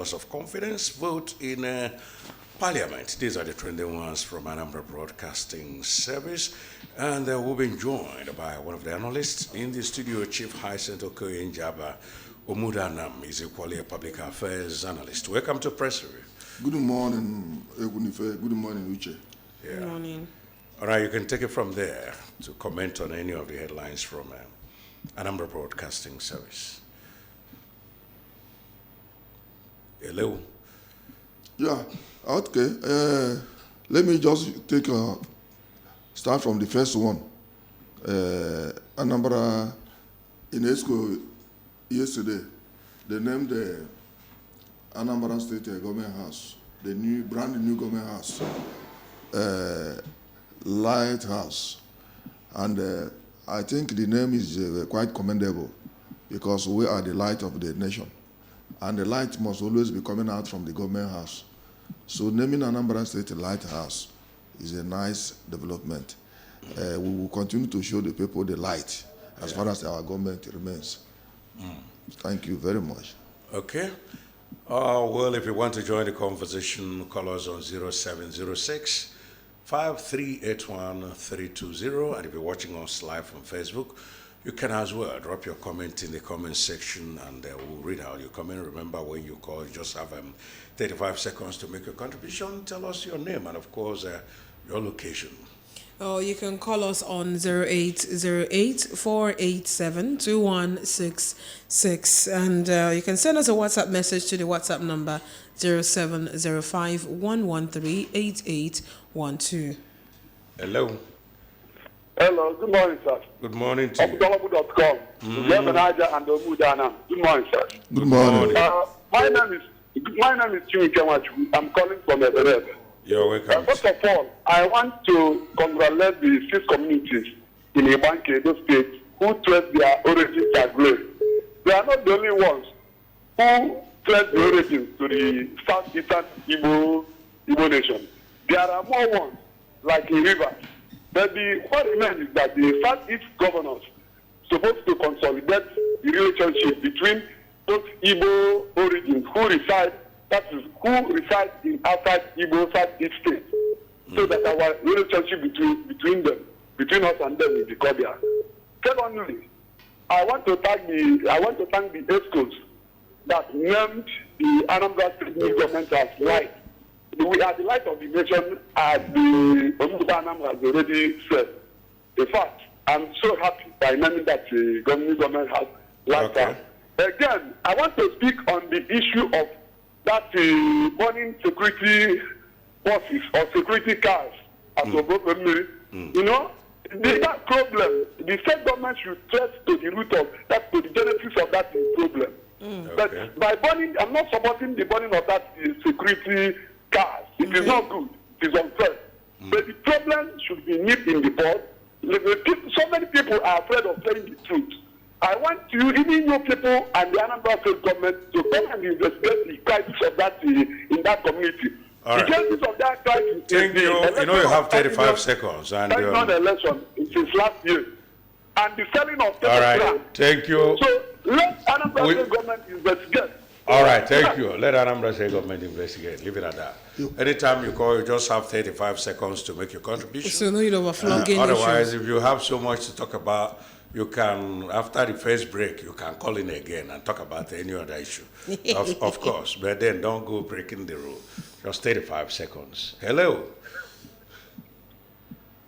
of confidence vote in Parliament. These are the trending ones from Anambra Broadcasting Service, and we've been joined by one of the analysts in the studio, Chief Hyacinth Okoye Njaba Omudanam. Is equally a public affairs analyst. Welcome to Press Review. Good morning, Egunife. Good morning, Uche. Yeah. Good morning. All right, you can take it from there to comment on any of the headlines from Anambra Broadcasting Service. Hello. Yeah, okay. Let me just start from the first one. Anambra UNESCO yesterday, they named the Anambra State Government House, the brand new government house, Lighthouse. And I think the name is quite commendable because we are the light of the nation. And the light must always be coming out from the government house. So naming Anambra State Lighthouse is a nice development. We will continue to show the people the light as far as our government remains. Thank you very much. Okay. Well, if you want to join the conversation, call us on 0706 5381 320. And if you're watching us live on Facebook, you can as well drop your comment in the comment section and we'll read out your comment. Remember, when you call, you just have 35 seconds to make your contribution. Tell us your name and, of course, your location. Oh, you can call us on 0808-487-2166. And you can send us a WhatsApp message to the WhatsApp number 0705-113-8812. Hello. Hello, good morning, sir. Good morning to you. Obdolabu.com. And Omudana. Good morning, sir. Good morning. My name is Chimikemachu. I'm calling from Everett. You're welcome. First of all, I want to congratulate the six communities in Ibanke, Edo State, who trace their origins as great. They are not the only ones who trace the origins to the southeastern Igbo nation. There are more ones, like in Rivers. But what remains is that the Southeast governors supposed to consolidate the relationship between those Igbo origins who reside in outside Igbo Southeast states, so that our relationship between us and them will be cordial. Secondly, I want to thank the ESCOs that named the Anambra State new government as light. We are the light of the nation, as the Omudanam has already said. In fact, I'm so happy by naming that the government has light. Okay. Again, I want to speak on the issue of that burning security buses or security cars at Obokomiri. You know, that problem, the state government should trace to the root of that, to the genesis of that problem. But by burning, I'm not supporting the burning of that security cars. It is not good. It is unfair. But the problem should be nipped in the bud. So many people are afraid of telling the truth. I want you, even your people and the Anambra State government, to come and investigate the crisis of that in that community. All right. The crisis of that crisis. Thank you. You know you have 35 seconds. And that's not the election. Since last year. And the selling of all right. Land. Thank you. So let Anambra State government investigate. All right, thank you. Let Anambra State government investigate. Leave it at that. Anytime you call, you just have 35 seconds to make your contribution. So no, you don't overflogging. Otherwise, if you have so much to talk about, you can, after the first break, you can call in again and talk about any other issue. of course, but then don't go breaking the rule. Just 35 seconds. Hello.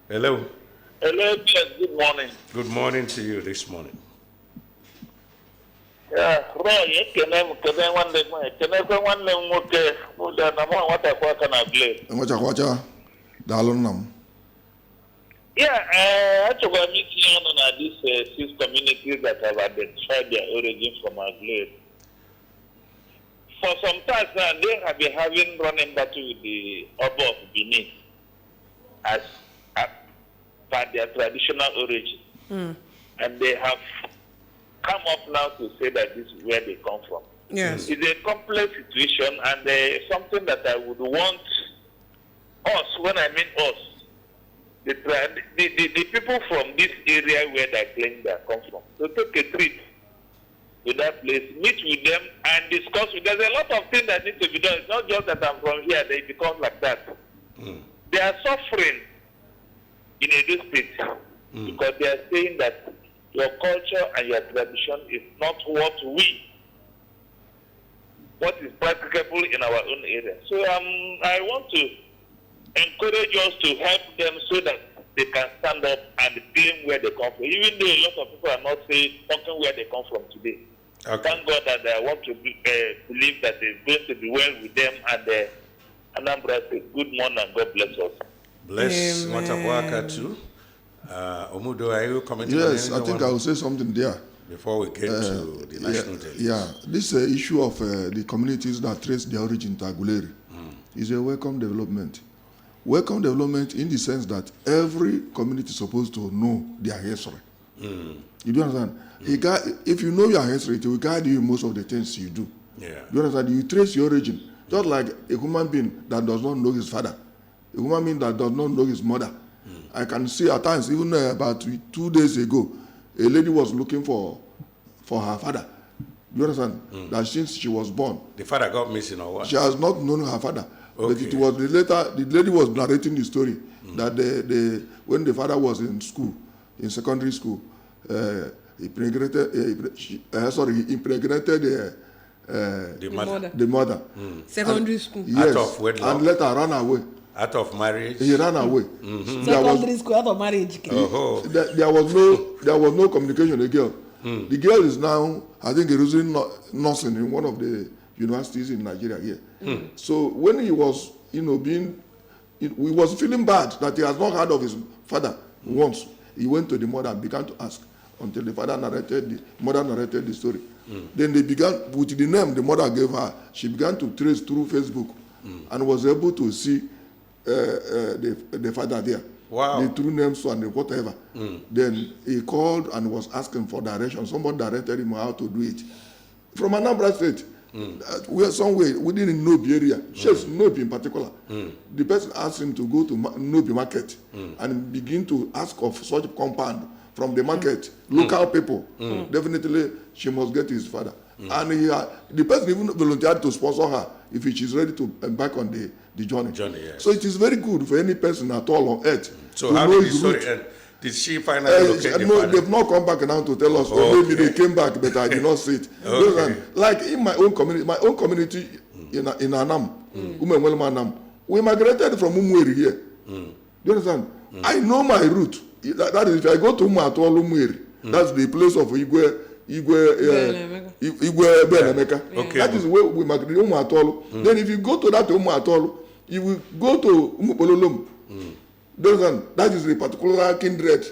Hello. Hello, good morning. Good morning to you this morning. Yeah, Roy, can I actually, I'm meeting on these six communities that have identified their origins from our glade. For some time now, they have been having running battle with the Oba of Benin as per their traditional origin. And they have come up now to say that this is where they come from. Yes. It's a complex situation, and something that I would want us, when I mean us, the people from this area where they claim they come from, to take a trip to that place, meet with them and discuss with them. There's a lot of things that need to be done. It's not just that I'm from here, they become like that. They are suffering in Edo State because they are saying that your culture and your tradition is not what is practicable in our own area. So I want to encourage us to help them so that they can stand up and claim where they come from. Even though a lot of people are not talking where they come from today. Okay. Thank God that I want to believe that it's going to be well with them and Anambra State. Good morning and God bless us. Bless Matabuaka too. Omudo, are you commenting? Yes, I think I will say something there. Before we get to the national days. Yeah, this issue of the communities that trace their origin to Aguleri is a welcome development. Welcome development in the sense that every community is supposed to know their history. You do understand? If you know your history, it will guide you in most of the things you do. Yeah. You understand? You trace your origin. Just like a human being that does not know his father, a human being that does not know his mother. I can see at times, even about 2 days ago, a lady was looking for her father. You understand? That since she was born, The father got missing or what? she has not known her father. Okay. But it was the lady was narrating the story that when the father was in school, in secondary school, he impregnated the mother. Secondary school. Yes, Out of wedlock? and let her run away. Out of marriage? He ran away. Secondary school out of marriage. Oh, There was no communication. The girl. The girl is now, I think, using nursing in one of the universities in Nigeria here. So when he was, he was feeling bad that he has not heard of his father once. He went to the mother and began to ask until the mother narrated the story. Then they began with the name the mother gave her. She began to trace through Facebook and was able to see the father there. Wow. The true names and whatever. Then he called and was asking for direction. Someone directed him how to do it. From Anambra State, we are somewhere within the Nobi area, just Nobi in particular. The person asked him to go to Nobi market and begin to ask of such compound from the market, local people. Definitely, she must get his father. And the person even volunteered to sponsor her if she is ready to embark on the journey. Yes. So it is very good for any person at all on earth. So how did the story end? Did she finally locate the no, father? they've not come back now to tell us. Or maybe they came back, but I did not see it. Like in my own community in Anam, Anam, we migrated from Umweri here. Do you understand? I know my route. That is, if I go to Umweri, that's the place of Igwe Belemeka. Okay. That is where we migrated Umuatolu. Then if you go to that Umuatolu, you will go to Umupololom. That is a particular kindred.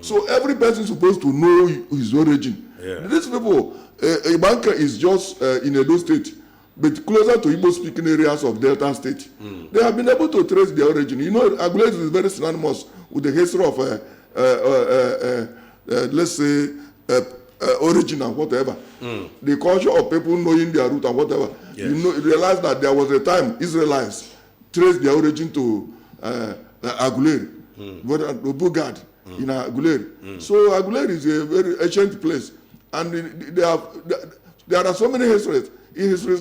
So every person is supposed to know his origin. These people, Ibanka is just in Edo State, but closer to Igbo-speaking areas of Delta State. They have been able to trace their origin. Aguleri is very synonymous with the history of, let's say, origin and whatever. The culture of people knowing their root and whatever. Yes. You realize that there was a time Israelites traced their origin to Aguleri, Bugad in Aguleri. So Aguleri is a very ancient place, and there are so many histories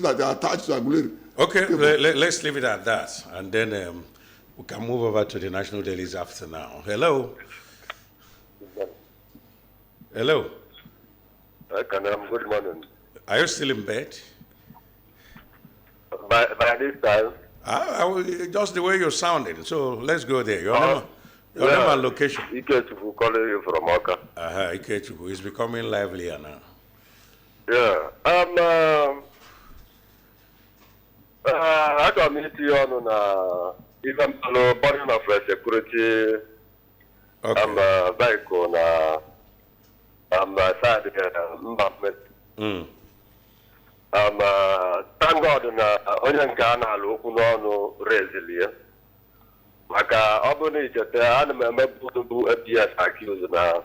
that are attached to Aguleri. Okay, let's leave it at that, and then we can move over to the national dailies after now. Hello. Hello. Good morning. Are you still in bed? By this time, Just the way you're sounding. So let's go there. Your name and location. Ikechuku calling you from Oka. Ikechuku is becoming livelier now. Yeah. I can meet you on even burning of security. Okay. Vehicle side Mbapmet. Thank God na onye nke a na-alụ okwu n'ọnụ rezilie maka ọ bụrụ na ichete ana m emebubu APS accuse na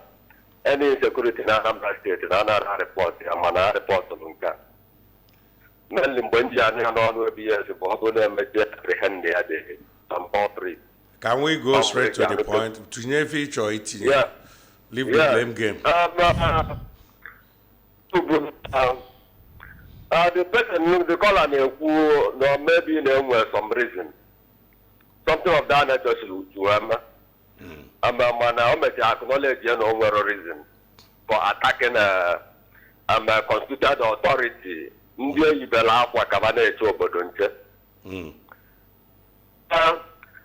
any insecurity na Anambra State na anara report ya mana report bụ nke a mainly mgbe nji anya n'ọnụ APS bụ ọ bụrụ na emechi apprehend ya dị some poultry. Can we go straight to the point? Tinye feature itinye. Yeah. Leave the blame game. The person, the caller, who no, maybe there was some reason. Something of that nature to Emma. And I acknowledge no reason for attacking a constituted authority. India, you bela kwa kabane echo bodonche.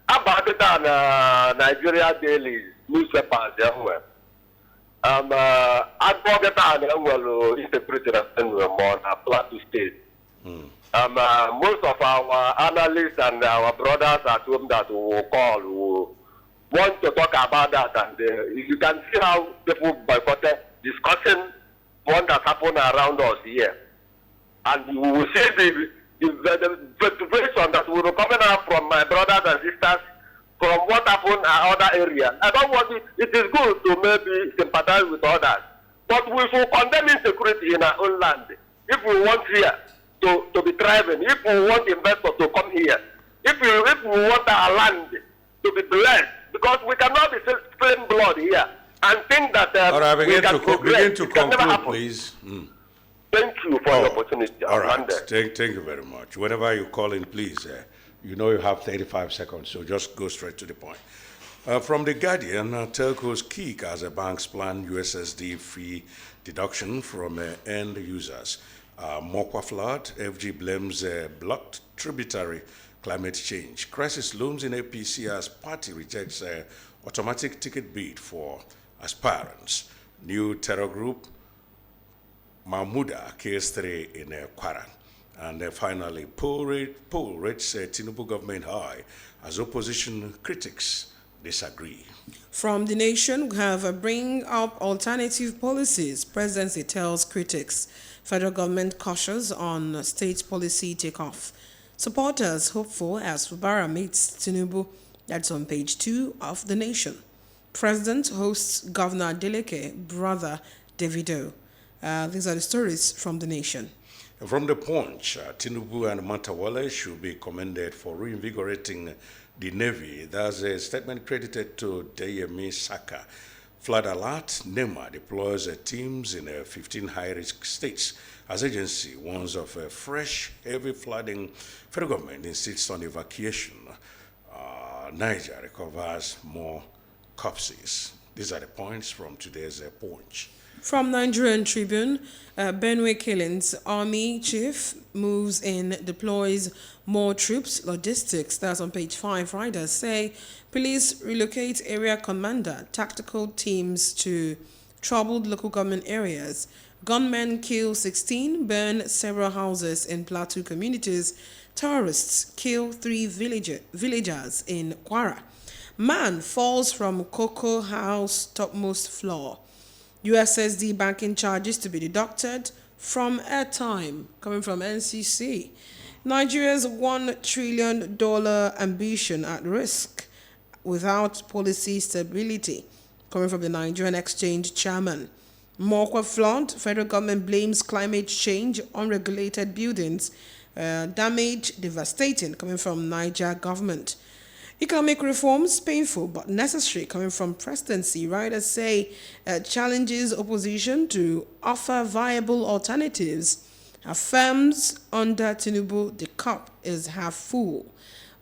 About it on Nigeria daily newspapers, I forget that interpreted as on Plateau State. Most of our analysts and our brothers at home that we will call will want to talk about that, and you can see how people boycotted discussing what has happened around us here, and you will see the situation that will be coming out from my brothers and sisters from what happened in other areas. I don't want it is good to maybe sympathize with others, but we should condemn insecurity in our own land. If we want here to be thriving, if we want investors to come here, if we want our land to be blessed, because we cannot be spilling blood here and think that all right, begin to it can never conclude, happen. please. Thank you for the opportunity. All right, thank you very much. Whenever you call in, please, you know you have 35 seconds, so just go straight to the point. From The Guardian, telcos kick as a banks plan USSD fee deduction from end users. Mokwa flood, FG blames blocked tributary climate change. Crisis looms in APC as party rejects automatic ticket bid for aspirants. New terror group, Mahmuda, case 3 in Kwara. And finally, poll rates Tinubu government high as opposition critics disagree. From The Nation, we have bring up alternative policies. Presidency tells critics. Federal government cautious on state policy takeoff. Supporters hopeful as Fubara meets Tinubu. That's on page 2 of The Nation. President hosts Governor Adeleke, brother Davido. These are the stories from The Nation. From The Punch, Tinubu and Mantawale should be commended for reinvigorating the Navy. That's a statement credited to Deyemi Saka. Flood alert, NEMA deploys teams in 15 high-risk states. As agency warns of fresh, heavy flooding, federal government insists on evacuation. Niger recovers more corpses. These are the points from today's Punch. From Nigerian Tribune, Benue killings, Army chief moves in, deploys more troops, logistics. That's on page 5. Riders say police relocate area commander, tactical teams to troubled local government areas. Gunmen kill 16, burn several houses in Plateau communities. Terrorists kill 3 villagers in Kwara. Man falls from Cocoa House topmost floor. USSD banking charges to be deducted from airtime, coming from NCC. Nigeria's $1 trillion ambition at risk without policy stability, coming from the Nigerian Exchange chairman. Mokwa flood, federal government blames climate change, unregulated buildings, damage devastating, coming from Niger government. Economic reforms painful but necessary, coming from presidency. Writers say challenges opposition to offer viable alternatives. Affirms under Tinubu the cup is half full.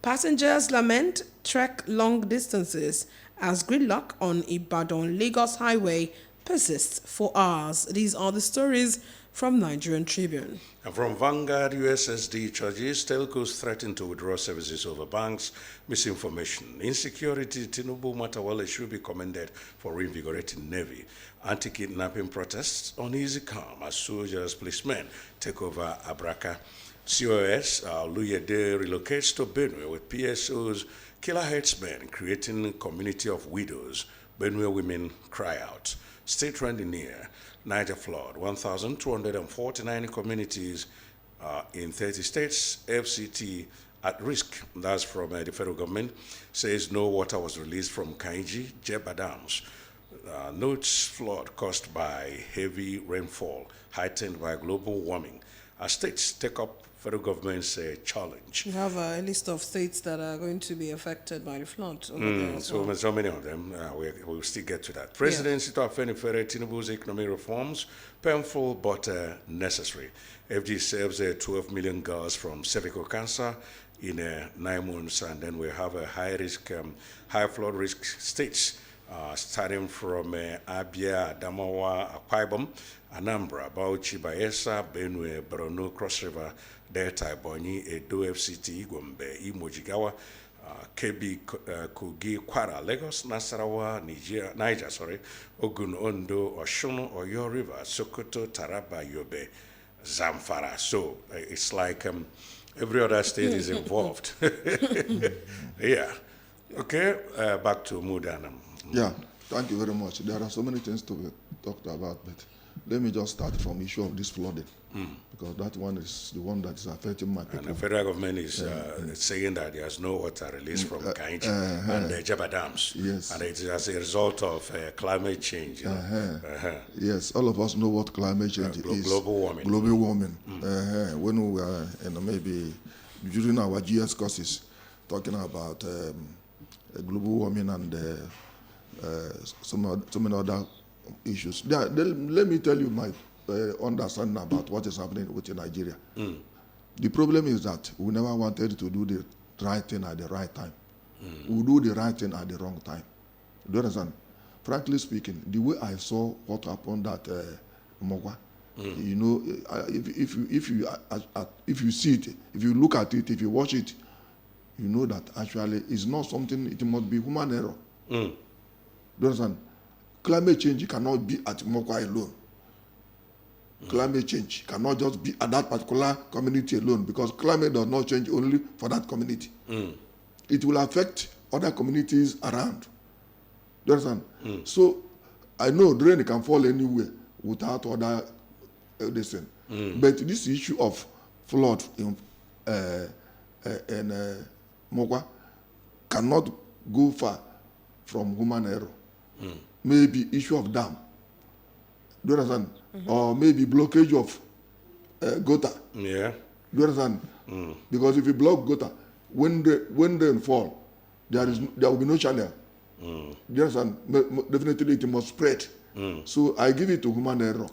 Passengers lament trek long distances as gridlock on Ibadan-Lagos highway persists for hours. These are the stories from Nigerian Tribune. And from Vanguard, USSD charges telcos threaten to withdraw services over banks, misinformation, insecurity. Tinubu Matawale should be commended for reinvigorating Navy. Anti-kidnapping protests uneasy calm as soldiers, policemen take over Abraka. COS, Luyede relocates to Benue with PSOs, killer headsmen creating community of widows. Benue women cry out. State trending near. Niger flood, 1,249 communities in 30 states. FCT at risk. That's from the federal government. Says no water was released from Kainji, Jebba dams. Notes flood caused by heavy rainfall, heightened by global warming. As states take up federal government's challenge. You have a list of states that are going to be affected by the flood over there as well. So many of them, we'll still get to that. President Sito Afenifere Tinubu's economic reforms, painful but necessary. FG saves 12 million girls from cervical cancer in 9 months, and then we have a high flood risk states, starting from Abia, Adamawa, Akwa Ibom, Anambra, Bauchi, Bayelsa, Benue, Borno, Cross River, Delta, Ebonyi, Edo, FCT, Gombe, Imo, Jigawa, Kebbi, Kogi, Kwara, Lagos, Nasarawa, Niger, Ogun, Ondo, Oshun, Oyo River, Sokoto, Taraba, Yobe, Zamfara. So it's like every other state is involved. Yeah. Okay, back to Mudanam. Yeah, thank you very much. There are so many things to be talked about, but let me just start from the issue of this flooding, because that one is the one that is affecting my people. And the federal government is saying that there's no water released from Kainji and the Jaba dams. Yes. And it is as a result of climate change. Yes, all of us know what climate change is. Global warming. Global warming. When we were maybe during our GS courses talking about global warming and some many other issues. Let me tell you my understanding about what is happening within Nigeria. The problem is that we never wanted to do the right thing at the right time. We do the right thing at the wrong time. Do you understand? Frankly speaking, the way I saw what happened at Mogwa, you know, if you see it, if you look at it, if you watch it, you know that actually it's not something, it must be human error. Do you understand? Climate change cannot be at Mogwa alone. Climate change cannot just be at that particular community alone, because climate does not change only for that community. It will affect other communities around. Do you understand? So I know rain can fall anywhere without other medicine. But this issue of flood in Mogwa cannot go far from human error. Maybe issue of dam. Do you understand? Or maybe blockage of gutter. Yeah. Do you understand? Because if you block gutter, when rain fall, there will be no channel. Do you understand? Definitely it must spread. So I give it to human error.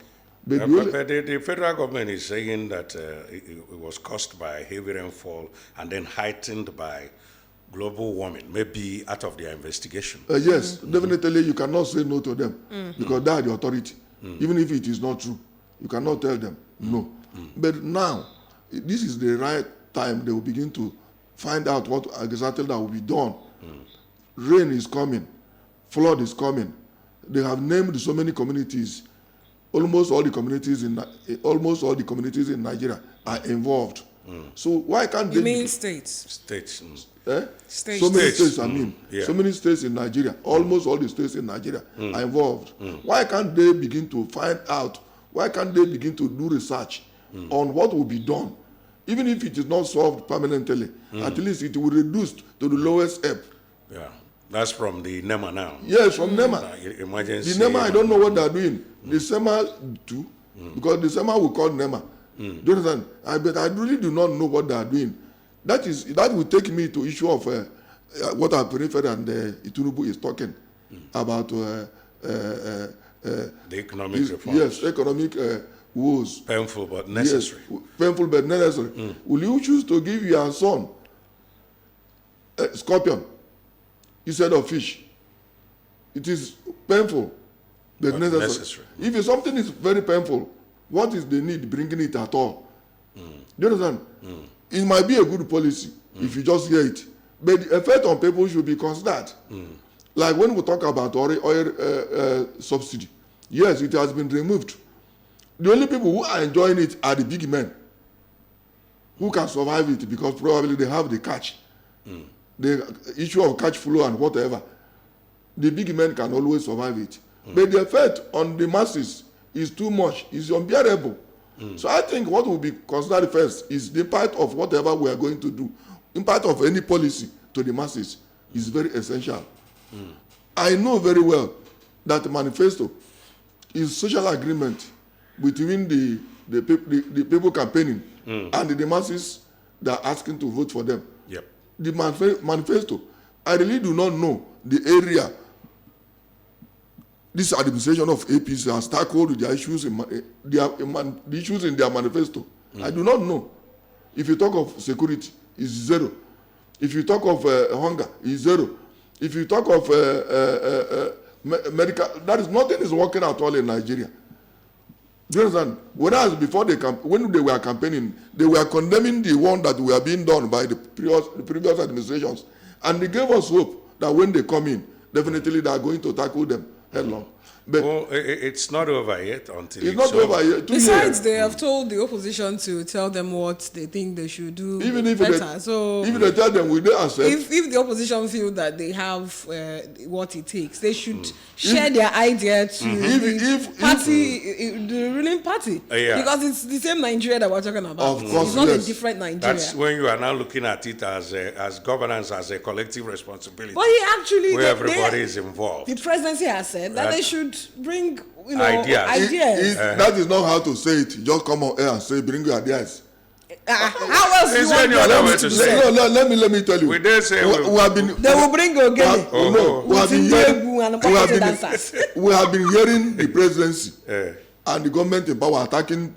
But the federal government is saying that it was caused by heavy rainfall and then heightened by global warming, maybe out of their investigation. Yes, definitely you cannot say no to them, because they are the authority. Even if it is not true, you cannot tell them no. But now, this is the right time they will begin to find out what exactly that will be done. Rain is coming, flood is coming. They have named so many communities. Almost all the communities in Nigeria are involved. So why can't You they? mean states? States. States. So many States, states, yeah. so many states in Nigeria, almost all the states in Nigeria are involved. Why can't they begin to find out? Why can't they begin to do research on what will be done? Even if it is not solved permanently, at least it will reduce to the lowest ebb. Yeah. That's from the NEMA now. Yes, from NEMA. Emergency. The NEMA, I don't know what they are doing. The SEMA too, because the SEMA will call NEMA. Do you understand? But I really do not know what they are doing. That will take me to issue of what our periphery and Itunubu is talking about. The economic reforms. Yes, economic woes. Painful but necessary. Yes, painful but necessary. Will you choose to give your son a scorpion instead of fish? It is painful but necessary. If something is very painful, what is the need bringing it at all? Do you understand? It might be a good policy if you just hear it, but the effect on people should be considered. Like when we talk about oil subsidy, yes, it has been removed. The only people who are enjoying it are the big men who can survive it, because probably they have the catch. The issue of catch flow and whatever, the big men can always survive it. But the effect on the masses is too much, is unbearable. So I think what will be considered first is the impact of whatever we are going to do. Impact of any policy to the masses is very essential. I know very well that the manifesto is social agreement between the people campaigning and the masses that are asking to vote for them. Yep. The manifesto, I really do not know the area this administration of APC has tackled their issues the issues in their manifesto. I do not know. If you talk of security, it's zero. If you talk of hunger, it's zero. If you talk of medical, that is nothing is working at all in Nigeria. Do you understand? Whereas before when they were campaigning, they were condemning the one that were being done by the previous administrations, and they gave us hope that when they come in, definitely they are going to tackle them headlong. But it's not over yet until it's not over yet. Besides, they have told the opposition to tell them what they think they should do even if better. So even they tell them, will they accept? If the opposition feel that they have what it takes, they should share their idea to the ruling party. Because it's the same Nigeria that we're talking about. Of course, it's not a different Nigeria. That's when you are now looking at it as governance, as a collective responsibility. But he actually, where everybody is involved. The presidency has said that they should bring ideas. That is not how to say it. Just come on air and say, bring your ideas. How else do you want other way to say it? No, let me tell you. We dare say they will bring Ogene. We have been hearing the presidency and the government in power attacking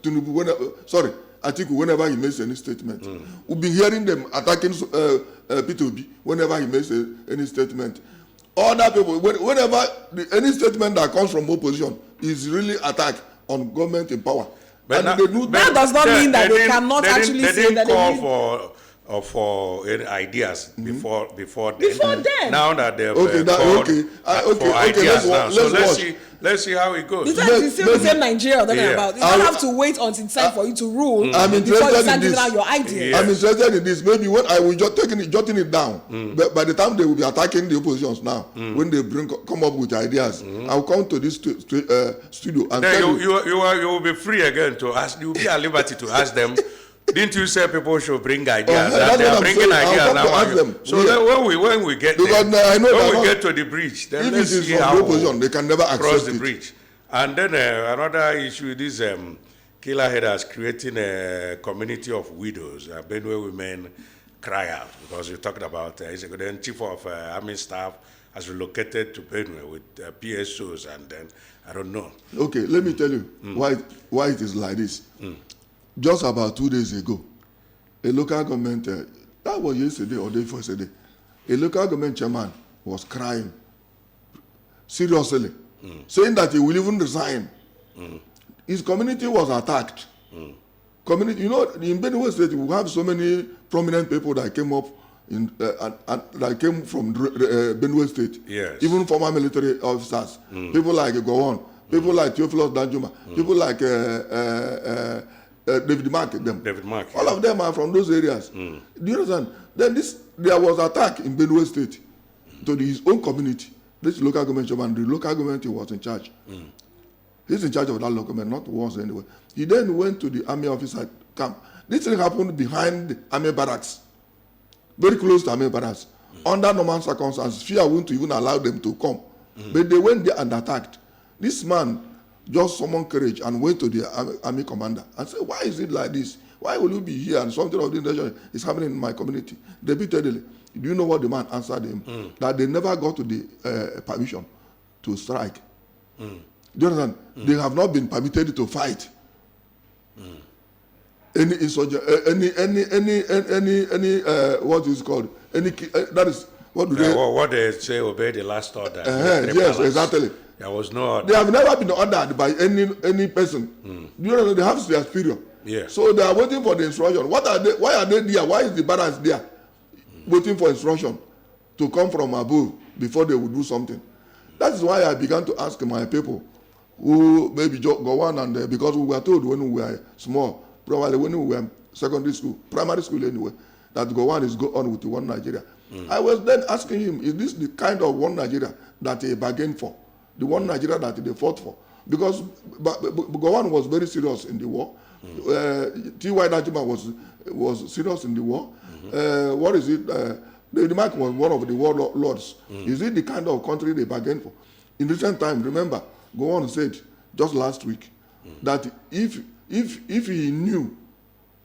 Tinubu. Atiku whenever he makes any statement. We've been hearing them attacking P2B whenever he makes any statement. Other people, whenever any statement that comes from opposition is really attack on government in power. But that does not mean that they cannot actually say that they didn't call for ideas before then. Now that they've for ideas now. So let's see how it goes. This is the same Nigeria we're talking about. You don't have to wait until it's time for you to rule before you start giving out your ideas. I'm interested in this. Maybe when I will just jotting it down. But by the time they will be attacking the oppositions now, when they come up with ideas, I'll come to this studio and tell you will be free again to ask. You will be at liberty to ask them. Didn't you say people should bring ideas? They are bringing ideas now. So when we get there, when we get to the bridge, then let's see how they can never cross the bridge. And then another issue is Killer Headers creating a community of widows. Benue women cry out because you talked about the chief of army staff has relocated to Benue with PSOs, and then I don't know. Okay, let me tell you why it is like this. Just about 2 days ago, a local government, that was yesterday or day before yesterday, a local government chairman was crying seriously, saying that he will even resign. His community was attacked. Community, in Benue State, we have so many prominent people that came up that came from Benue State. Yes. Even former military officers, people like Gowon, people like Theophilus Danjuma, people like David Mark, all of them are from those areas. Do you understand? Then there was attack in Benue State to his own community. This local government chairman, the local government he was in charge. He's in charge of that local government, not once anyway. He then went to the army officer camp. This thing happened behind the army barracks, very close to army barracks. Under normal circumstances, fear wouldn't even allow them to come. But they went there and attacked. This man just summoned courage and went to the army commander and said, why is it like this? Why will you be here and something of this nature is happening in my community? Repeatedly. Do you know what the man answered him? That they never got to the permission to strike. Do you understand? They have not been permitted to fight. Any insurgent, any what is called? That is, what do they? What they say, obey the last order. Yes, exactly. There was no order. They have never been ordered by any person. Do you know they have their superior? Yeah. So they are waiting for the instruction. What are they? Why are they there? Why is the barracks there? Waiting for instruction to come from above before they will do something. That is why I began to ask my people who maybe go on and because we were told when we were small, probably when we were secondary school, primary school anyway, that go on is go on with the one Nigeria. I was then asking him, is this the kind of one Nigeria that he bargained for? The one Nigeria that they fought for? Because Gowon was very serious in the war. T.Y. Najima was serious in the war. What is it? David Mark was one of the warlords. Is it the kind of country they bargained for? In recent time, remember, Gowon said just last week that if he knew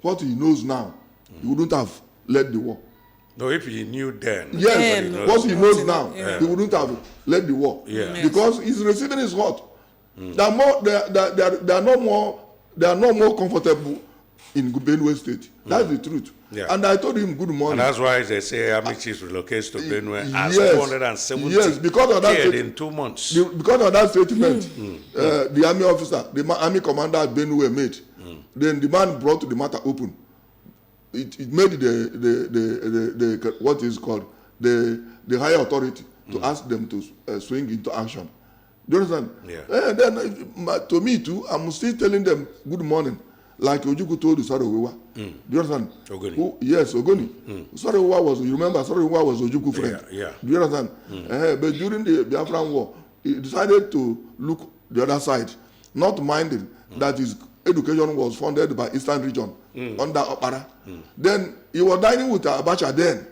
what he knows now, he wouldn't have led the war. No, if he knew then. Yes, what he knows now, yeah. he wouldn't have led the war. Yeah. Yes. Because he's receiving his hot. They are no more comfortable in Benue State. That's the truth. Yeah. And I told him good morning. And that's why they say army chiefs relocates to Benue as Yes. 270 Yes, because of that killed state- in 2 months. Because of that statement, the army officer, the army commander at Benue made, then the man brought the matter open. It made the what is called the higher authority to ask them to swing into action. Do you understand? Yeah. And then to me too, I'm still telling them good morning, like Ojukwu told Sarowiwa. Do you understand? Ogoni. Yes, Ogoni. Sarowiwa was, you remember, Sarowiwa was Ojukwu friend. Yeah. Do you understand? But during the Biafran War, he decided to look the other side, not minding that his education was funded by Eastern Region under Okpara. Then he was dining with Abacha then,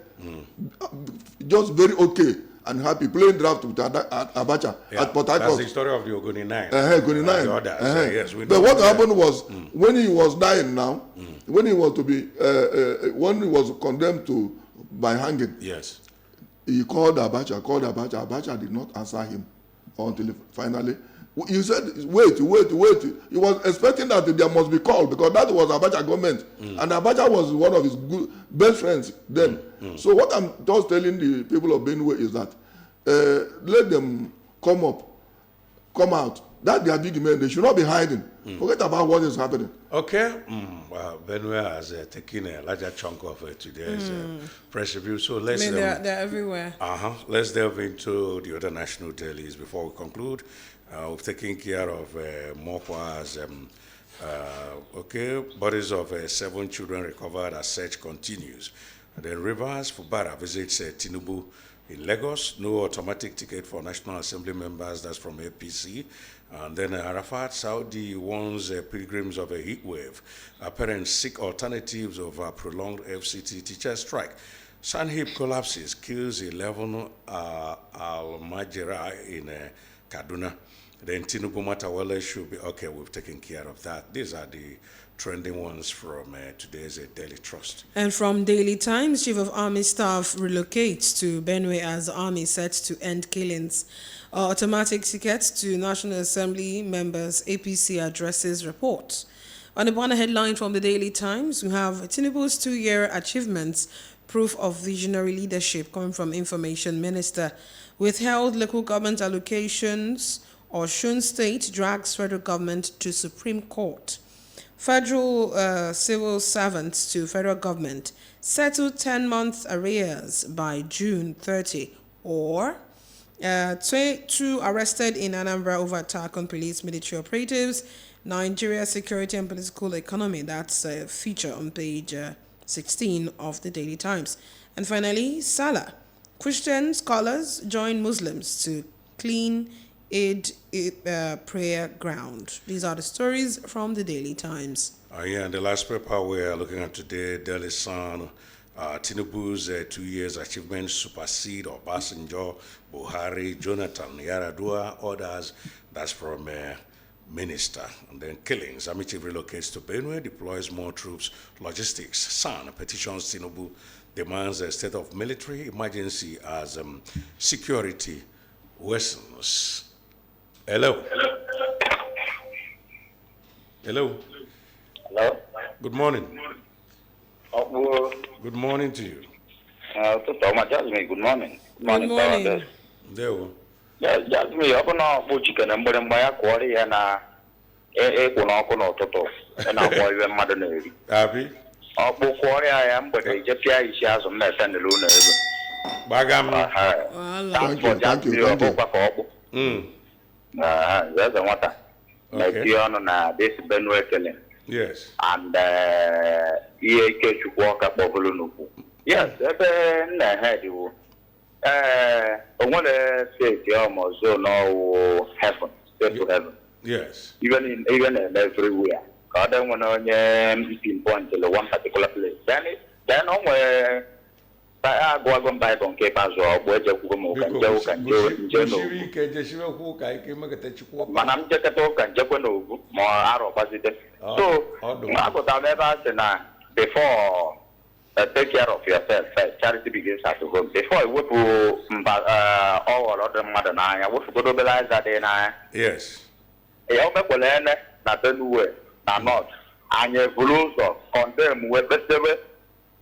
just very okay and happy, playing draft with Abacha at Port Harcourt. That's the story of the Ogoni 9. Ogoni 9. The others, yes, we know But what that. happened was, when he was dying now, when he was to be, when he was condemned to by hanging, Yes. he called Abacha. Abacha did not answer him until finally. He said, wait. He was expecting that there must be call because that was Abacha government. And Abacha was one of his best friends then. So what I'm just telling the people of Benue is that let them come out. That they are big men. They should not be hiding. Forget about what is happening. Okay. Well, Benue has taken a larger chunk of today's press review. So let's they're everywhere. let's delve into the other national dailies before we conclude. We've taken care of Mokwa's bodies of 7 children recovered as search continues. And then Rivers Fubara visits Tinubu in Lagos. No automatic ticket for National Assembly members. That's from APC. And then Arafat Saudi warns pilgrims of a heat wave. Parents seek alternatives over prolonged FCT teacher strike. Sanhib collapses, kills 11 Al-Majira in Kaduna. Then Tinubu Matawale should be okay. We've taken care of that. These are the trending ones from today's Daily Trust. And from Daily Times, Chief of Army Staff relocates to Benue as Army set to end killings. Automatic tickets to National Assembly members, APC addresses report. On the banner headline from the Daily Times, we have Tinubu's 2-year achievements, proof of visionary leadership coming from Information Minister. Withheld local government allocations, Osun State drags federal government to Supreme Court. Federal civil servants to federal government settle 10-month arrears by June 30. Or 2 arrested in Anambra over attack on police military operatives. Nigeria security and political economy. That's a feature on page 16 of the Daily Times. And finally, Salah. Christian scholars join Muslims to clean Eid prayer ground. These are the stories from the Daily Times. And the last paper we're looking at today, Daily Sun, Tinubu's 2 years achievements supersede Obasanjo, Buhari, Jonathan, Yaradua, others. That's from Minister. And then killings. Army chief relocates to Benue, deploys more troops, logistics. Sun petitions Tinubu, demands a state of military emergency as security worsens. Hello. Hello. Good morning. Good morning to you. Good morning. Good morning. There we Just me, I don't know chicken and but my quarry and and I boy when mother navy. Happy? Quarry I am, but I just has some less than the lunar. Bagam. Thank you. That's the water. Like you on this Benue killing. Yes. And EAK should walk up over Lunuku. Yes, that's you. I want to say almost no heaven, stay to heaven. Yes. Even everywhere. God don't want to pinpoint to one particular place. Then I go on by on Cape as well, where you can joke and Manam Jackato and Jacono, more arrow positive. So, I got never say, before take care of yourself first. Charity begins at home. Before you would all other mother and I would go to realize that then I Yes. na Benue na North and you also condemn with the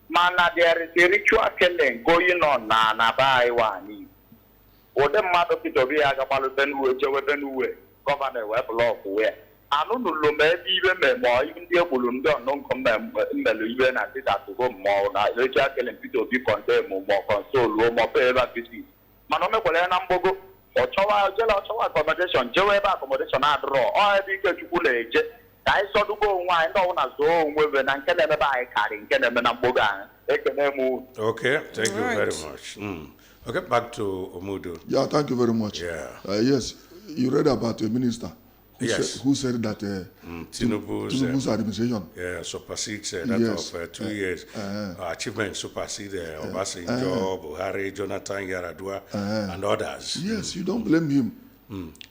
man. There is a ritual killing going on na by one. Or the mother pit of Yagapalu Benue, governor web law where. I don't know, maybe even more, even the Bulunda, non condemn in the Libyan and it has to go more. Now, the jackal and people be condemned more console, more pay every Manome Nambogo, or Chowa accommodation, Joeba accommodation, I draw, or I think that you will age. I saw to go wine on as though women and can never buy carrying, can never Namboga, they can move. Okay, thank you Right. very much. Okay, back to Omudu. Yeah, thank you very much. Yeah. Yes, you read about a minister Yes. who said that Tinubu's administration. yeah, supersedes that Yes. of 2 years. Achievement supersede Obasanjo, Buhari, Jonathan Yaradua, and others. Yes, you don't blame him.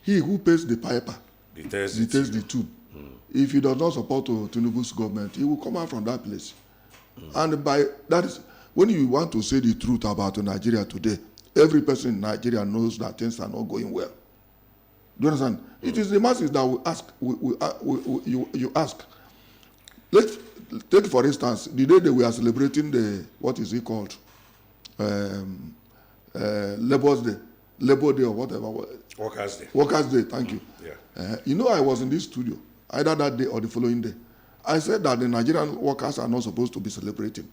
He who pays the piper Details details the tune. If he does not support Tinubu's government, he will come out from that place. And by that is when you want to say the truth about Nigeria today, every person in Nigeria knows that things are not going well. Do you understand? It is the masses that will ask. You ask. Let's take for instance the day that we are celebrating the what is it called, Labour Day or whatever. Workers' Day. Workers' Day. Thank you. Yeah. You know, I was in this studio either that day or the following day. I said that the Nigerian workers are not supposed to be celebrating,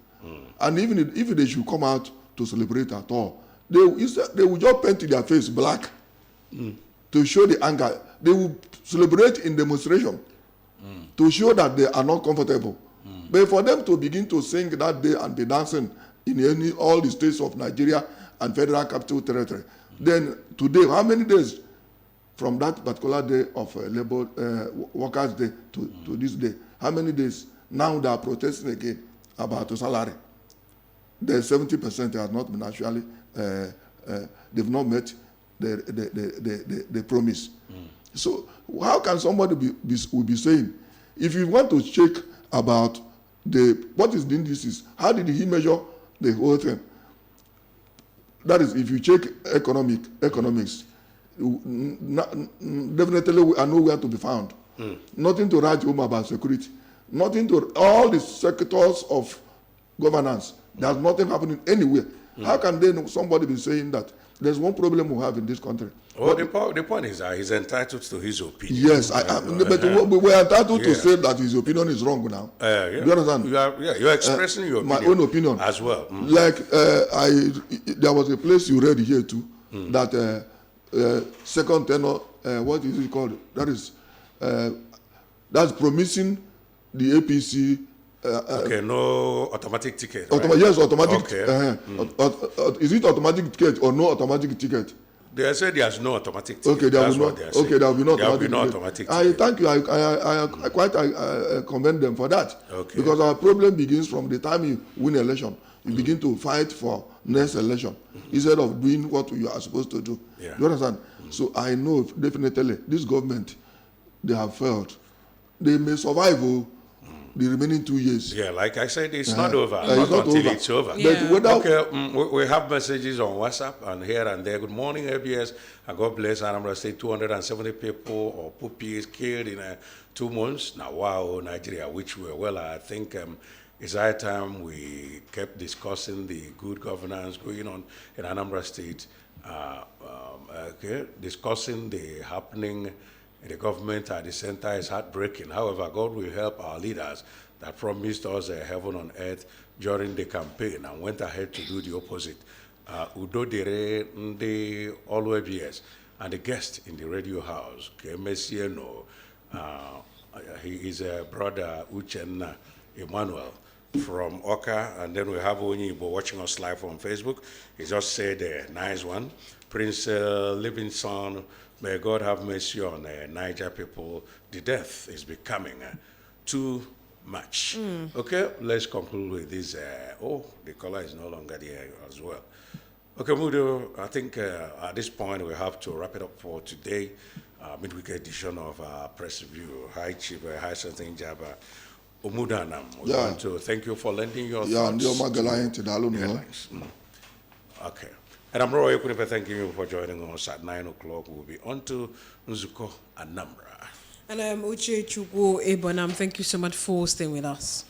and even if they should come out to celebrate at all, they will just paint their face black. To show the anger. They will celebrate in demonstration to show that they are not comfortable. But for them to begin to sing that day and be dancing in all the states of Nigeria and Federal Capital Territory, then today, how many days from that particular day of Workers' Day to this day, how many days now they are protesting again about the salary? The 70% has not been actually, they've not met the promise. So how can somebody be saying, if you want to check about what is the indices, how did he measure the whole thing? That is, if you check economics, definitely we are nowhere to be found. Nothing to write home about security. Nothing to all the sectors of governance. There's nothing happening anywhere. How can then somebody be saying that there's one problem we have in this country? Well, the point is that he's entitled to his opinion. Yes, but we're entitled to say that his opinion is wrong now. Yeah. Do you understand? You're expressing your opinion. My own opinion. As well. Like, there was a place you read here too, that second tenor, what is it called? That's promising the APC. Okay, no automatic ticket. Yes, automatic. Okay. Is it automatic ticket or no automatic ticket? They said there's no automatic ticket. Okay, there will be no automatic ticket. Thank you. I quite commend them for that. Okay. Because our problem begins from the time you win election. You begin to fight for next election instead of doing what you are supposed to do. Yeah. You understand? So I know definitely this government, they have failed. They may survive the remaining 2 years. Yeah, like I said, it's not over. It's not until over. it's over. Yeah. But without, Okay, we have messages on WhatsApp and here and there. Good morning, ABS. And God bless Anambra State. 270 people or puppies killed in 2 months. Now, wow, Nigeria, which we're well, I think it's high time we kept discussing the good governance going on in Anambra State. Discussing the happening in the government at the center is heartbreaking. However, God will help our leaders that promised us a heaven on earth during the campaign and went ahead to do the opposite. Udo Dere Nde Oluebies and the guest in the radio house, Kemesieno, he is a brother Uchenna Emmanuel from Oka, and then we have Onyibo watching us live on Facebook. He just said, nice one. Prince Livingston, may God have mercy on Niger people. The death is becoming too much. Okay, let's conclude with this. The caller is no longer there as well. Okay, Mudo, I think at this point we have to wrap it up for today. Midweek edition of Press Review. Hi, Chief. Hi, Something Jabba. Omudanam. We Yeah. want to thank you for lending your Yeah, thoughts. ndị ọma gara anyị ntị daalụ nụ. Headlines. Okay. And I'm Roy Ekunife, thanking you for joining us at 9 o'clock. We'll be on to Nzuko Anambra. And Uche Chukwu Ebonam, thank you so much for staying with us.